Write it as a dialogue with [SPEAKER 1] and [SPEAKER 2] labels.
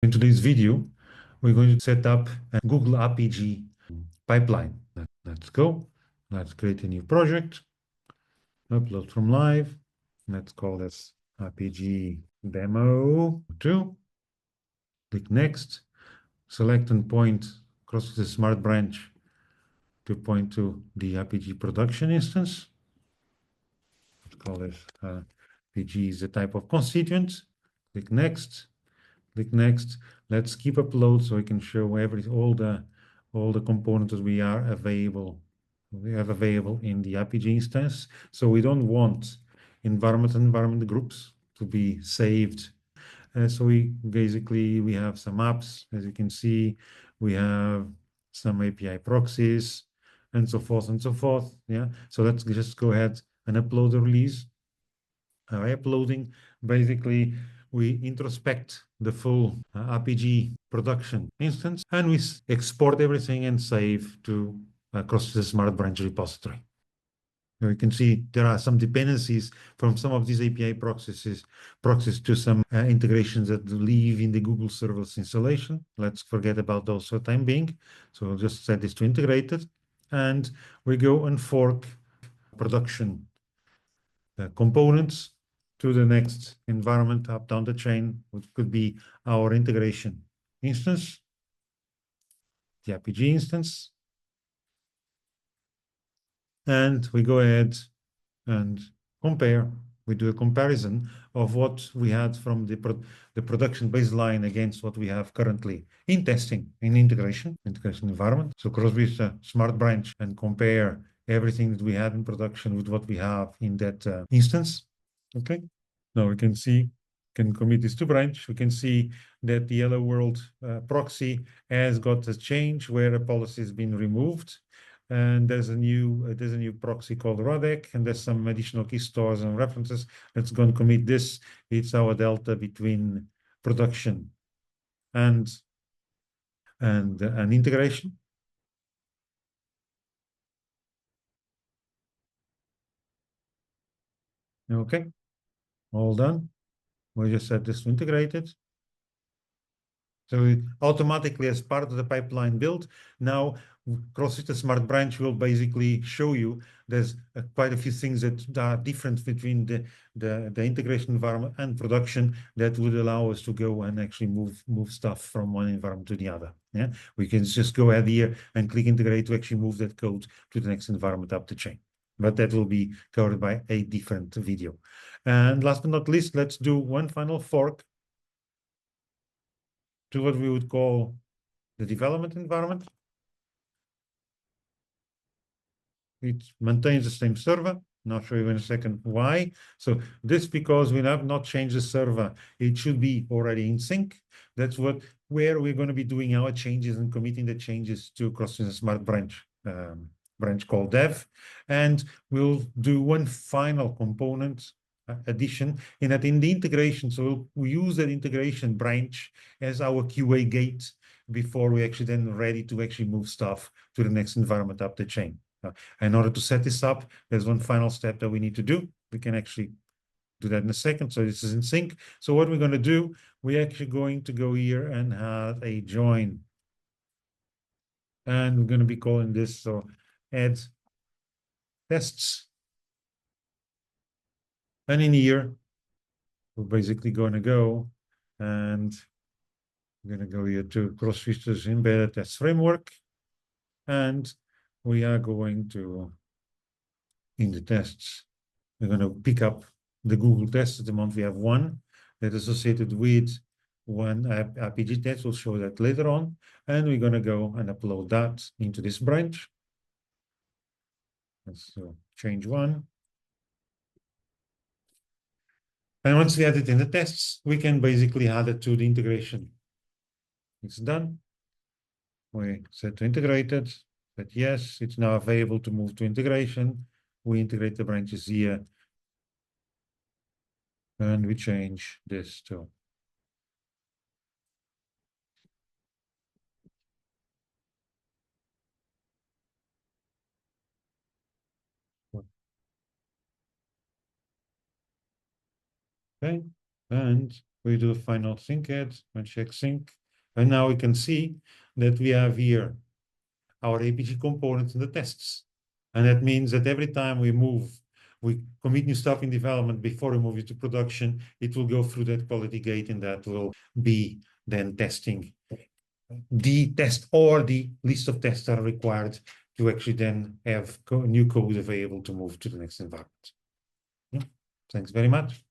[SPEAKER 1] In today's video, we're going to set up a Google Apigee pipeline. Let's go. Let's create a new project. Upload from live. Let's call this Apigee demo 2. Click next. Select and point across the SmartBranch to point to the Apigee production instance. Let's call this Apigee is a type of constituent. Click next. Click next. Let's keep upload so I can show all the components that we have available in the Apigee instance. So we don't want environment groups to be saved. So we have some apps, as you can see, we have some API proxies and so forth and so forth. Yeah. So let's just go ahead and upload the release. Uploading, basically, we introspect the full Apigee production instance, and we export everything and save to across the SmartBranch repository. Now you can see there are some dependencies from some of these API proxies to some integrations that live in the Google serverless installation. Let's forget about those for the time being. So we'll just set this to integrated, and we go and fork production components to the next environment up down the chain, which could be our integration instance, the Apigee instance. And we go ahead and compare. We do a comparison of what we had from the production baseline against what we have currently in testing, in integration environment. So CrossVista, SmartBranch, and compare everything that we had in production with what we have in that instance. Okay. Now we can commit this to branch. We can see that the Hello World proxy has got a change where a policy has been removed. And there's a new proxy called Radek, and there's some additional key stores and references. Let's go and commit this. It's our delta between production and integration. Okay, all done. We just set this to integrated. So automatically, as part of the pipeline build, now CrossVista SmartBranch will basically show you there's quite a few things that are different between the integration environment and production that would allow us to go and actually move stuff from one environment to the other. Yeah, we can just go ahead here and click integrate to actually move that code to the next environment up the chain. But that will be covered by a different video. And last but not least, let's do one final fork to what we would call the development environment. It maintains the same server. I'll show you in a second why. So this because we have not changed the server. It should be already in sync. That's where we're going to be doing our changes and committing the changes to CrossVista SmartBranch branch called dev. And we'll do one final component addition in that in the integration. So we use that integration branch as our QA gate before we actually then ready to actually move stuff to the next environment up the chain. In order to set this up, there's one final step that we need to do. We can actually do that in a second. So this is in sync. So what we're going to do, we're actually going to go here and have a join. And we're going to be calling this, so add tests. And in here, we're basically going to go and we're going to go here to CrossVista's embedded test framework. And we are going to, in the tests, we're going to pick up the Google test. At the moment, we have one that is associated with one Apigee test. We'll show that later on. And we're going to go and upload that into this branch. Let's change one. And once we add it in the tests, we can basically add it to the integration. It's done. We set to integrated. But yes, it's now available to move to integration. We integrate the branches here. And we change this to. Okay, and We do a final sync add and check sync. And now we can see that we have here our Apigee components in the tests. And that means that every time we commit new stuff in development before we move it to production, it will go through that quality gate, and that will be then testing the test or the list of tests that are required to actually then have new code available to move to the next environment. Yeah. Thanks very much.